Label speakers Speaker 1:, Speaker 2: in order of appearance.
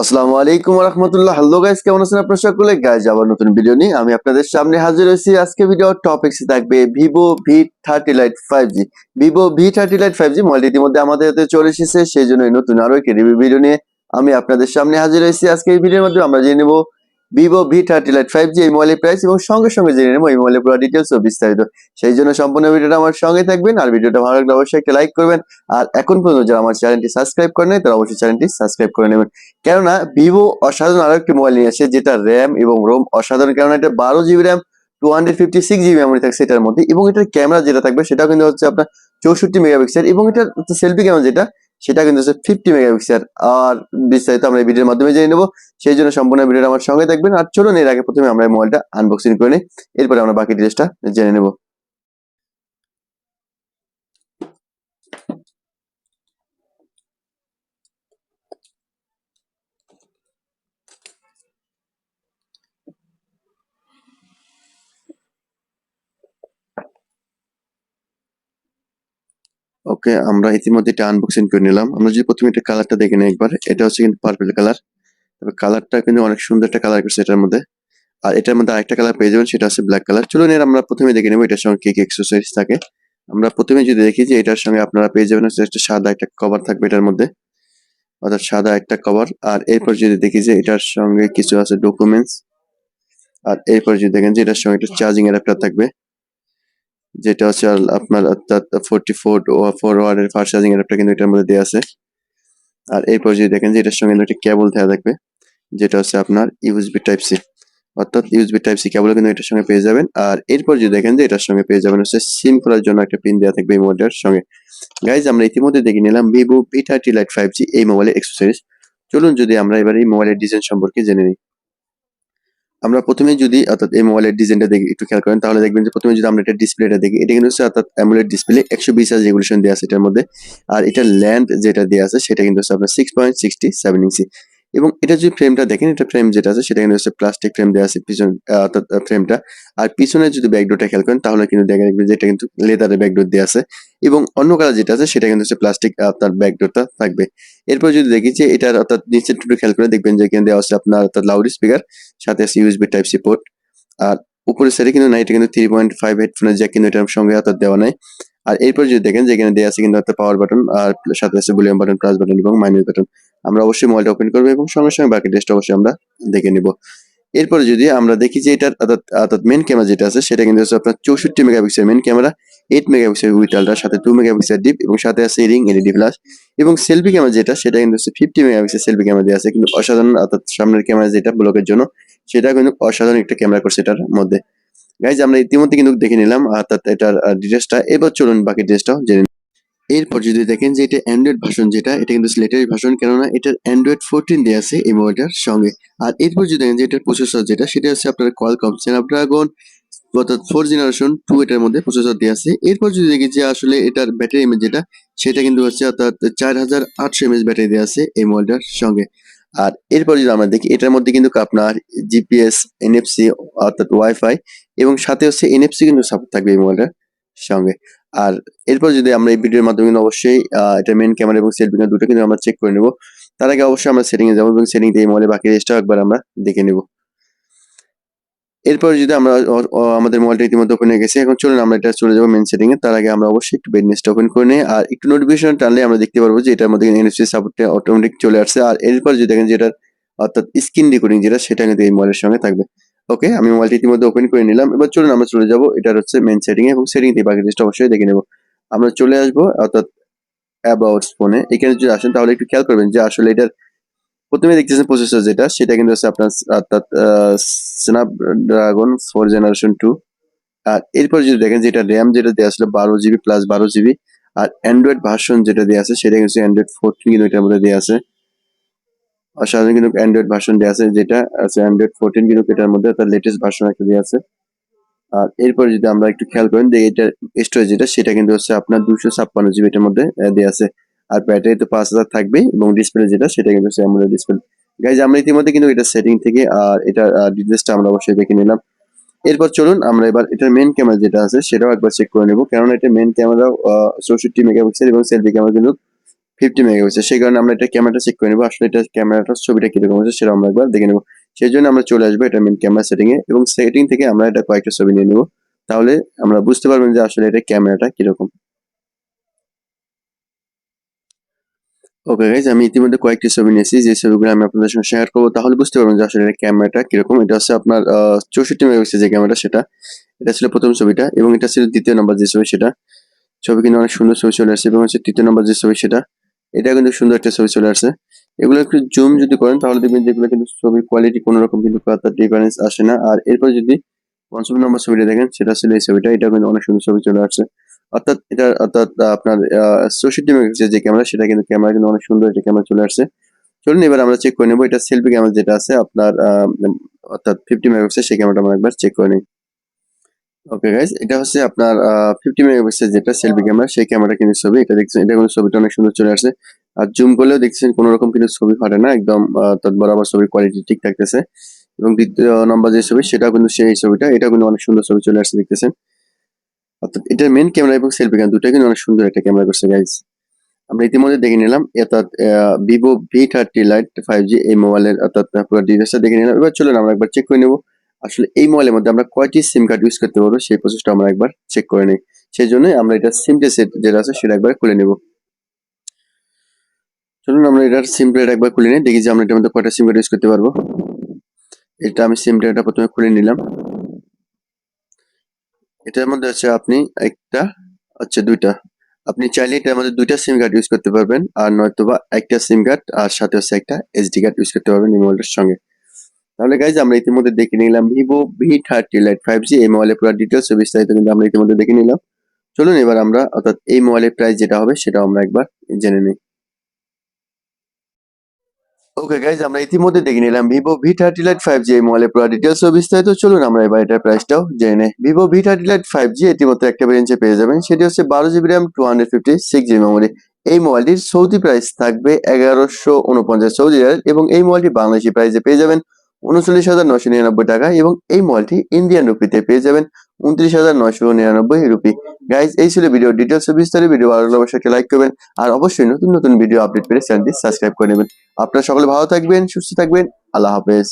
Speaker 1: আসসালামু আলাইকুম ওয়া রাহমাতুল্লাহ। হ্যালো গাইস, কেমন আছেন আপনারা সকলে? গাইস, আবার নতুন ভিডিও নিয়ে আমি আপনাদের সামনে হাজির হয়েছি। আজকে ভিডিওর টপিকস থাকবে Vivo V30 Lite 5G। Vivo V30 Lite 5G মোবাইলটি ইতিমধ্যে আমাদের হাতে চলে এসেছে, সেই জন্যই নতুন আরো একটি রিভিউ ভিডিও নিয়ে আমি আপনাদের সামনে হাজির হয়েছি। আজকে এই ভিডিওর মধ্যে আমরা জেনে নেব Vivo V30 Lite 5G এই মোবাইলের প্রাইস এবং সঙ্গে সঙ্গে জেনে নেব এই মোবাইলের পুরো ডিটেলস ও বিস্তারিত। সেই জন্য সম্পূর্ণ ভিডিওটা আমার সঙ্গে থাকবেন, আর ভিডিওটা ভালো লাগলে অবশ্যই একটা লাইক করবেন। আর এখন পর্যন্ত যারা আমার চ্যানেলটি সাবস্ক্রাইব করেন তারা অবশ্যই চ্যানেলটি সাবস্ক্রাইব করে নেবেন। কেননা ভিভো অসাধারণ আরো একটি মোবাইল নিয়ে আসে, যেটা র্যাম এবং রোম অসাধারণ। কেননা এটা 12 GB র্যাম, 256 GB মেমোরি থাকছে এটার মধ্যে, এবং এটার ক্যামেরা যেটা থাকবে সেটাও কিন্তু হচ্ছে আপনার 64 মেগাপিক্সেল, এবং এটার সেলফি ক্যামেরা যেটা সেটা কিন্তু হচ্ছে 50 মেগাপিক্সেল। আর বিস্তারিত আমরা এই ভিডিওর মাধ্যমে জেনে নেবো, সেই জন্য সম্পূর্ণ ভিডিওটা আমার সঙ্গে থাকবেন। আর চলুন এর আগে প্রথমে আমরা এই মোবাইলটা আনবক্সিং করে নিই, এরপরে আমরা বাকি ডিটেলসটা জেনে নেবো। ওকে, আমরা ইতিমধ্যে এটা আনবক্সিং করে নিলাম। আমরা যদি প্রথমে এটা কালারটা দেখে নিই একবার, এটা হচ্ছে কিন্তু পার্পল কালার। তবে কালারটা কিন্তু অনেক সুন্দর একটা কালার করছে এটার মধ্যে। আর এটার মধ্যে আরেকটা কালার পেয়ে যাবেন, সেটা হচ্ছে ব্ল্যাক কালার। চলুন এর আমরা প্রথমে দেখে নেবো এটার সঙ্গে কি কি অ্যাক্সেসরিজ থাকে। আমরা প্রথমে যদি দেখি যে এটার সঙ্গে আপনারা পেয়ে যাবেন হচ্ছে একটা সাদা একটা কভার থাকবে এটার মধ্যে, অর্থাৎ সাদা একটা কভার। আর এরপর যদি দেখি যে এটার সঙ্গে কিছু আছে ডকুমেন্টস। আর এরপর যদি দেখেন যে এটার সঙ্গে একটা চার্জিং অ্যাডাপ্টার থাকবে, যেটা হচ্ছে আপনার অর্থাৎ 44 ওয়াটের ফাস্ট চার্জিং অ্যাডাপ্টার কিন্তু এটার মধ্যে দেওয়া আছে। আর এরপর যদি দেখেন যে এটার সঙ্গে একটা কেবল দেওয়া থাকবে, যেটা হচ্ছে আপনার ইউএসবি টাইপ সি, অর্থাৎ ইউএসবি টাইপ সি কেবল কিন্তু এটার সঙ্গে পেয়ে যাবেন। আর এরপর যদি দেখেন যে এটার সঙ্গে পেয়ে যাবেন হচ্ছে সিম খোলার জন্য একটা পিন দেওয়া থাকবে এই মোবাইলটার সঙ্গে। গাইজ, আমরা ইতিমধ্যে দেখে নিলাম Vivo V30 Lite 5G এই মোবাইলের অ্যাক্সেসরিজ। চলুন যদি আমরা এবার এই মোবাইলের ডিজাইন সম্পর্কে জেনে নিই। আমরা প্রথমে যদি অর্থাৎ এই মোবাইলের ডিজাইনটা দেখি, একটু খেয়াল করেন তাহলে দেখবেন যে প্রথমে যদি আমরা এটা ডিসপ্লেটা দেখি, এটা কিন্তু হচ্ছে অর্থাৎ অ্যামোলেড ডিসপ্লে, 120 Hz রেজোলিউশন দেওয়া আছে এটার মধ্যে। আর এটার লেন্থ যেটা দেওয়া আছে সেটা কিন্তু হচ্ছে আপনার 6.67 ইঞ্চি। এবং এটা যদি ফ্রেমটা দেখেন, এটা ফ্রেম যেটা আছে সেটা কিন্তু হচ্ছে প্লাস্টিক ফ্রেম দেওয়া আছে পিছন, অর্থাৎ ফ্রেমটা। আর পিছনে যদি ব্যাকডোরটা খেয়াল করেন তাহলে কিন্তু দেখা যাবে যে এটা কিন্তু লেদারের ব্যাকডোর দেওয়া আছে, এবং অন্য কালার যেটা আছে সেটা কিন্তু হচ্ছে প্লাস্টিক আপনার ব্যাকডোরটা থাকবে। এরপর যদি দেখি যে এটার অর্থাৎ নিচের টুকরো খেয়াল করে দেখবেন যে এখানে দেওয়া আছে আপনার অর্থাৎ লাউড স্পিকার, সাথে আছে ইউএসবি টাইপ সি পোর্ট। আর উপরের সাইডে কিন্তু নাই, এটা কিন্তু 3.5 হেডফোনের জ্যাক কিন্তু এটার সঙ্গে অর্থাৎ দেওয়া নাই। আর এরপর যদি দেখেন যে এখানে দেওয়া আছে কিন্তু একটা পাওয়ার বাটন, আর সাথে আছে ভলিউম বাটন, প্লাস বাটন এবং মাইনাস বাটন। আমরা অবশ্যই মোবাইলটা ওপেন করবো এবং সঙ্গে সঙ্গে বাকি টেস্ট অবশ্যই আমরা দেখে নিব। এরপরে যদি আমরা দেখি যে এটার অর্থাৎ মেন ক্যামেরা যেটা আছে সেটা কিন্তু হচ্ছে আপনার 64 megapixel main camera, 8 megapixel with ultra, সাথে 2 মেগাপিক্সেল ডিপ, এবং সাথে আছে রিং এলইডি ফ্ল্যাশ। এবং সেলফি ক্যামেরা যেটা সেটা কিন্তু হচ্ছে 50 মেগাপিক্সেল সেলফি ক্যামেরা দেওয়া আছে, কিন্তু অসাধারণ। অর্থাৎ সামনের ক্যামেরা যেটা ব্লকের জন্য, সেটা কিন্তু অসাধারণ একটা ক্যামেরা করছে এটার মধ্যে। গাইজ, আমরা ইতিমধ্যে কিন্তু দেখে নিলাম অর্থাৎ এটার ডিটেলসটা। এবার চলুন বাকি ডিটেলসটাও জেনে নিই। এরপর যদি দেখেন যে এটা অ্যান্ড্রয়েড ভার্সন যেটা, এটা কিন্তু লেটেস্ট ভার্সন, কেননা এটার অ্যান্ড্রয়েড 14 দেওয়া আছে এই মোবাইলটার সঙ্গে। আর এরপর যদি দেখেন যে এটার প্রসেসর যেটা, সেটা হচ্ছে আপনার কোয়ালকম স্ন্যাপড্রাগন অর্থাৎ 4 জেনারেশন 2 এটার মধ্যে প্রসেসর দেওয়া আছে। এরপর যদি দেখি যে আসলে এটার ব্যাটারি এমএএইচ যেটা, সেটা কিন্তু হচ্ছে অর্থাৎ 4800 এমএএইচ ব্যাটারি দেওয়া আছে এই মোবাইলটার সঙ্গে। আর এরপর যদি আমরা দেখি এটার মধ্যে কিন্তু আপনার জিপিএস, এনএফসি অর্থাৎ ওয়াইফাই, এবং সাথে হচ্ছে এনএফসি কিন্তু সাপোর্ট থাকবে এই মোবাইলটার সঙ্গে। আর এরপর যদি আমরা এই ভিডিওর মাধ্যমে কিন্তু অবশ্যই এটা মেন ক্যামেরা এবং সেলফি ক্যামেরা দুটো কিন্তু আমরা চেক করে নেব। তার আগে অবশ্যই আমরা সেটিং এ যাবো এবং সেটিং দিয়ে এই মোবাইলের বাকি রেস্টটাও একবার আমরা দেখে নেব। এরপর যদি আমরা আমাদের মোবাইলটা ইতিমধ্যে ওপেন হয়ে গেছে, এখন চলুন আমরা এটা চলে যাবো মেন সেটিং এ। তার আগে আমরা অবশ্যই একটু ব্রাইটনেসটা ওপেন করে নিই, আর একটু নোটিফিকেশন টানলে আমরা দেখতে পারবো যে এটার মধ্যে এনএফসি সাপোর্টটা অটোমেটিক চলে আসছে। আর এরপর যদি দেখেন যে এটার অর্থাৎ স্ক্রিন রেকর্ডিং যেটা, সেটা কিন্তু এই মোবাইলের সঙ্গে থাকবে। ওকে, আমি মোবাইলটা ইতিমধ্যে ওপেন করে নিলাম। এবার চলুন আমরা চলে যাবো এটার হচ্ছে মেন সেটিং এ, এবং সেটিং দিয়ে বাকি জিনিসটা অবশ্যই দেখে নেব। আমরা চলে আসবো অর্থাৎ অ্যাবাউটস ফোনে। এখানে যদি আসেন তাহলে একটু খেয়াল করবেন যে আসলে এটার প্রথমে দেখতেছেন প্রসেসর যেটা, সেটা কিন্তু হচ্ছে আপনার অর্থাৎ স্ন্যাপড্রাগন 4 জেনারেশন 2। আর এরপর যদি দেখেন যে এটা র্যাম যেটা দেওয়া আসলে 12 GB প্লাস 12 GB। আর অ্যান্ড্রয়েড ভার্সন যেটা দেওয়া আছে সেটা কিন্তু অ্যান্ড্রয়েড 14 কিন্তু এটার মধ্যে দেওয়া আছে। অসাধারণ কিন্তু অ্যান্ড্রয়েড ভার্সন দেওয়া আছে, যেটা আছে অ্যান্ড্রয়েড 14 কিন্তু এটার মধ্যে তার লেটেস্ট ভার্সন একটা দেওয়া আছে। আর এরপর যদি আমরা একটু খেয়াল করেন যে এটার স্টোরেজ যেটা, সেটা কিন্তু হচ্ছে আপনার 256 GB এটার মধ্যে দেওয়া আছে। আর ব্যাটারি তো 5000 থাকবে, এবং ডিসপ্লে যেটা সেটা কিন্তু হচ্ছে অ্যামোলেড ডিসপ্লে। গাইজ, আমরা ইতিমধ্যে কিন্তু এটা সেটিং থেকে আর এটা ডিটেলসটা আমরা অবশ্যই দেখে নিলাম। এরপর চলুন আমরা এবার এটার মেন ক্যামেরা যেটা আছে সেটাও একবার চেক করে নেব, কারণ এটা মেন ক্যামেরাও 64 মেগাপিক্সেল এবং সেলফি ক্যামেরা কিন্তু 50 মেগাপিক্সেল। সেই কারণে আমরা এটা ক্যামেরাটা চেক করে নেবো আসলে এটা ক্যামেরাটার ছবিটা কিরকম হচ্ছে সেটা আমরা একবার দেখে নেবো। সেই জন্য আমরা চলে আসবো এটা মেন ক্যামেরা সেটিং এ এবং সেটিং থেকে আমরা এটা কয়েকটা ছবি নিয়ে নেবো। তাহলে আমরা বুঝতে পারবেন যে আসলে এটা ক্যামেরাটা কিরকম। ওকে গাইজ, আমি ইতিমধ্যে কয়েকটি ছবি নিয়েছি যে ছবিগুলো আমি আপনাদের সঙ্গে শেয়ার করবো, তাহলে বুঝতে পারবেন যে আসলে এটা ক্যামেরাটা কিরকম। এটা হচ্ছে আপনার 64 মেগাপিক্সেল যে ক্যামেরা সেটা, এটা ছিল প্রথম ছবিটা এবং এটা ছিল দ্বিতীয় নম্বর যে ছবি সেটা। ছবি কিন্তু অনেক সুন্দর ছবি চলে আসছে এবং হচ্ছে তৃতীয় নম্বর যে ছবি সেটা, এটা কিন্তু সুন্দর একটা ছবি চলে আসছে। এগুলো একটু জুম যদি করেন তাহলে দেখবেন যেগুলো কিন্তু ছবির কোয়ালিটি কোনো রকম কিন্তু তার ডিফারেন্স আসে না। আর এরপর যদি ৫ম নম্বর ছবিটা দেখেন সেটা ছিল এই ছবিটা, এটা কিন্তু অনেক সুন্দর ছবি চলে আসছে। অর্থাৎ আপনার ৬৪ মেগাপিক্সেল যে ক্যামেরা সেটা কিন্তু ক্যামেরা কিন্তু অনেক সুন্দর একটা ক্যামেরা চলে আসছে। চলুন এবার আমরা চেক করে নেবো এটা সেলফি ক্যামেরা যেটা আছে আপনার অর্থাৎ 50 মেগাপিক্সেল সেই ক্যামেরাটা আমরা একবার চেক করে নিই। ওকে গাইজ, এটা হচ্ছে আপনার 50 মেগাপিক্সেল যেটা সেলফি ক্যামেরা সেই ক্যামেরা কিন্তু ছবি, এটা দেখছেন এটা কিন্তু ছবিটা অনেক সুন্দর চলে আসছে। আর জুম করলেও দেখছেন কোনো রকম কিন্তু ছবি ফাটে না, একদম তার বরাবর ছবির কোয়ালিটি ঠিক থাকতেছে। এবং দ্বিতীয় নম্বর যে ছবি সেটাও কিন্তু সেই ছবিটা, এটা কিন্তু অনেক সুন্দর ছবি চলে আসছে দেখতেছেন। অর্থাৎ এটার মেন ক্যামেরা এবং সেলফি ক্যামেরা দুটাই কিন্তু অনেক সুন্দর একটা ক্যামেরা করছে গাইজ। আমরা ইতিমধ্যে দেখে নিলাম অর্থাৎ ভিভো V30 লাইট 5G এই মোবাইলের অর্থাৎ পুরো ডিটেলসটা দেখে নিলাম। এবার চলুন আমরা একবার চেক করে নেবো আসলে এই মোবাইলের মধ্যে আমরা কয়টি সিম কার্ড ইউজ করতে পারবো সেই প্রসেসটা আমরা একবার চেক করে নিই। সেই জন্য আমরা এটা সিম সেট যেটা আছে সেটা একবার খুলে নেব। চলুন আমরা এটার সিম প্লেট একবার খুলে নিই, দেখি যে আমরা এটার মধ্যে কয়টা সিম কার্ড ইউজ করতে পারবো। এটা আমি সিম প্লেটটা প্রথমে খুলে নিলাম। এটার মধ্যে আছে আপনি একটা আচ্ছা দুইটা, আপনি চাইলে এটার মধ্যে দুইটা সিম কার্ড ইউজ করতে পারবেন আর নয়তোবা একটা সিম কার্ড আর সাথে হচ্ছে একটা এসডি কার্ড ইউজ করতে পারবেন এই মোবাইলটার সঙ্গে। তাহলে গাইজ আমরা ইতিমধ্যে দেখে নিলাম ভিভো V30 লাইট 5G এই মোবাইলের পুরো ডিটেলস বিস্তারিত কিন্তু আমরা ইতিমধ্যে দেখে নিলাম। চলুন এবার আমরা অর্থাৎ এই মোবাইলের প্রাইস যেটা হবে সেটা আমরা একবার জেনে নিই। ওকে গাইজ, আমরা ইতিমধ্যে দেখে নিলাম ভিভো V30 লাইট 5G এই মোবাইলের পুরো ডিটেলস বিস্তারিত। চলুন আমরা এবার এটার প্রাইসটাও জেনে নিই। ভিভো V30 লাইট 5G ইতিমধ্যে একটা ভেরিয়েন্টে পেয়ে যাবেন, সেটি হচ্ছে 12GB RAM 256GB মেমোরি। এই মোবাইলটির সৌদি প্রাইস থাকবে 1149 সৌদি রিয়াল এবং এই মোবাইলটি বাংলাদেশি প্রাইসে পেয়ে যাবেন 39,999 টাকা এবং এই মোবাইলটি ইন্ডিয়ান রুপিতে পেয়ে যাবেন 29,999 রুপি। গাইজ এই ছিল ভিডিও ডিটেলস বিস্তারিত। ভিডিও ভালো লাগলে অবশ্যই একটা লাইক করবেন আর অবশ্যই নতুন নতুন ভিডিও আপডেট পেতে চ্যানেলটি সাবস্ক্রাইব করে নেবেন। আপনারা সকলে ভালো থাকবেন, সুস্থ থাকবেন। আল্লাহ হাফেজ।